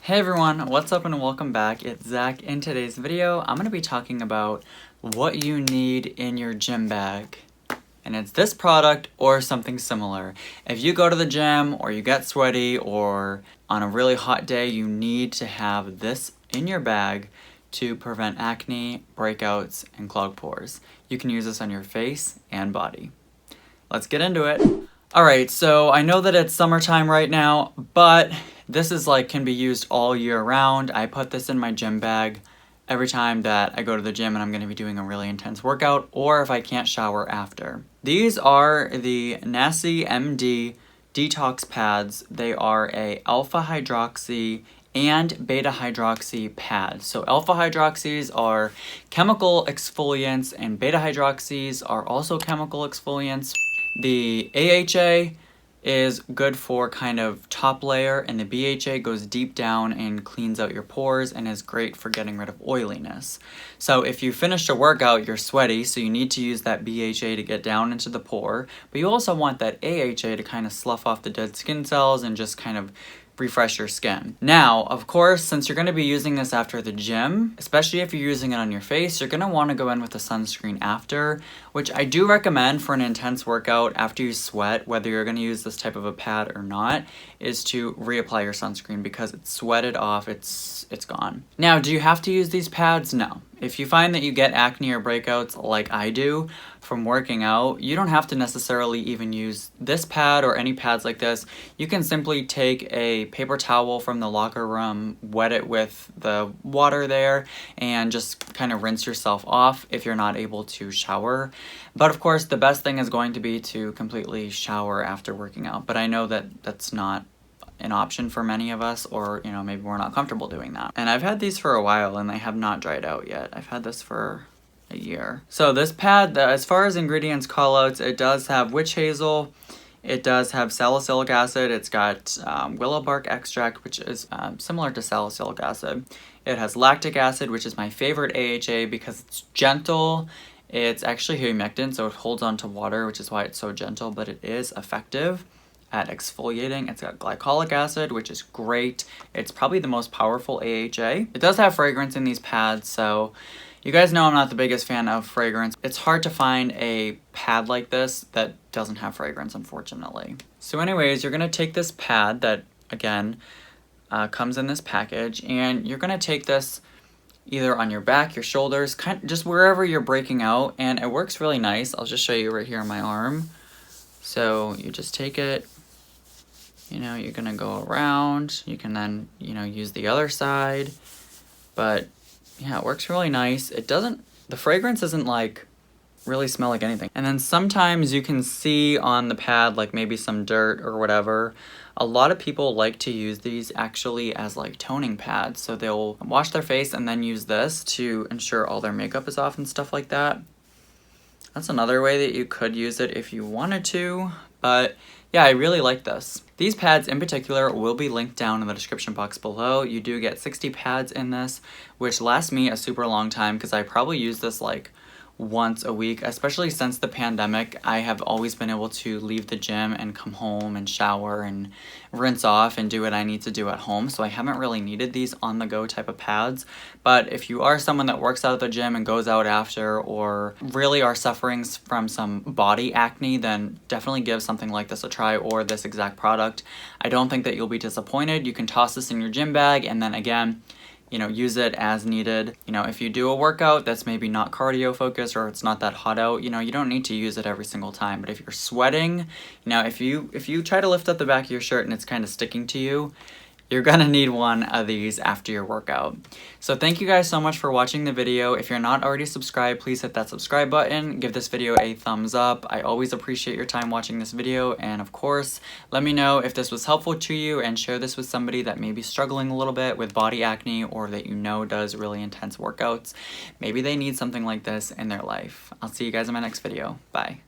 Hey everyone, what's up and welcome back. It's Zach. In today's video, I'm going to be talking about what you need in your gym bag. And it's this product or something similar. If you go to the gym or you get sweaty or on a really hot day, you need to have this in your bag to prevent acne, breakouts, and clogged pores. You can use this on your face and body. Let's get into it. Alright, so I know that it's summertime right now, but this is can be used all year round. I put this in my gym bag every time that I go to the gym and I'm going to be doing a really intense workout, or if I can't shower after. These are the Nasi MD Detox pads. They are a alpha hydroxy and beta hydroxy pad. So alpha hydroxys are chemical exfoliants and beta hydroxys are also chemical exfoliants. The AHA is good for kind of top layer, and the BHA goes deep down and cleans out your pores and is great for getting rid of oiliness. So if you finished a workout, you're sweaty, so you need to use that BHA to get down into the pore, but you also want that AHA to kind of slough off the dead skin cells and just kind of refresh your skin. Now, of course, since you're going to be using this after the gym, especially if you're using it on your face, you're going to want to go in with a sunscreen after, which I do recommend for an intense workout after you sweat, whether you're going to use this type of a pad or not, is to reapply your sunscreen because it's sweated off, it's gone. Now, do you have to use these pads? No. If you find that you get acne or breakouts like I do from working out, you don't have to necessarily even use this pad or any pads like this. You can simply take a paper towel from the locker room, wet it with the water there, and just kind of rinse yourself off if you're not able to shower. But of course, the best thing is going to be to completely shower after working out. But I know that that's not an option for many of us, or maybe we're not comfortable doing that. And I've had these for a while and they have not dried out yet. I've had this for a year. So this pad, as far as ingredients callouts, it does have witch hazel, it does have salicylic acid, it's got willow bark extract, which is similar to salicylic acid. It has lactic acid, which is my favorite AHA because it's gentle. It's actually humectant, so it holds on to water, which is why it's so gentle, but it is effective at exfoliating. It's got glycolic acid, which is great. It's probably the most powerful AHA. It does have fragrance in these pads, so you guys know I'm not the biggest fan of fragrance. It's hard to find a pad like this that doesn't have fragrance, unfortunately. So anyways, you're gonna take this pad that, again, comes in this package, and you're gonna take this either on your back, your shoulders, just wherever you're breaking out, and it works really nice. I'll just show you right here on my arm. So you just take it, you're gonna go around, you can then, use the other side, but yeah, it works really nice. The fragrance isn't really smell like anything. And then sometimes you can see on the pad maybe some dirt or whatever. A lot of people like to use these actually as toning pads. So they'll wash their face and then use this to ensure all their makeup is off and stuff like that. That's another way that you could use it if you wanted to, but yeah, I really like this. These pads in particular will be linked down in the description box below. You do get 60 pads in this, which lasts me a super long time because I probably use this once a week, especially since the pandemic. I have always been able to leave the gym and come home and shower and rinse off and do what I need to do at home, so I haven't really needed these on-the-go type of pads. But if you are someone that works out at the gym and goes out after, or really are suffering from some body acne, then definitely give something like this a try, or this exact product. I don't think that you'll be disappointed. You can toss this in your gym bag and then again, use it as needed. If you do a workout that's maybe not cardio focused or it's not that hot out, you don't need to use it every single time. But if you're sweating, if you try to lift up the back of your shirt and it's kind of sticking to you, you're gonna need one of these after your workout. So thank you guys so much for watching the video. If you're not already subscribed, please hit that subscribe button. Give this video a thumbs up. I always appreciate your time watching this video. And of course, let me know if this was helpful to you and share this with somebody that may be struggling a little bit with body acne or that does really intense workouts. Maybe they need something like this in their life. I'll see you guys in my next video. Bye.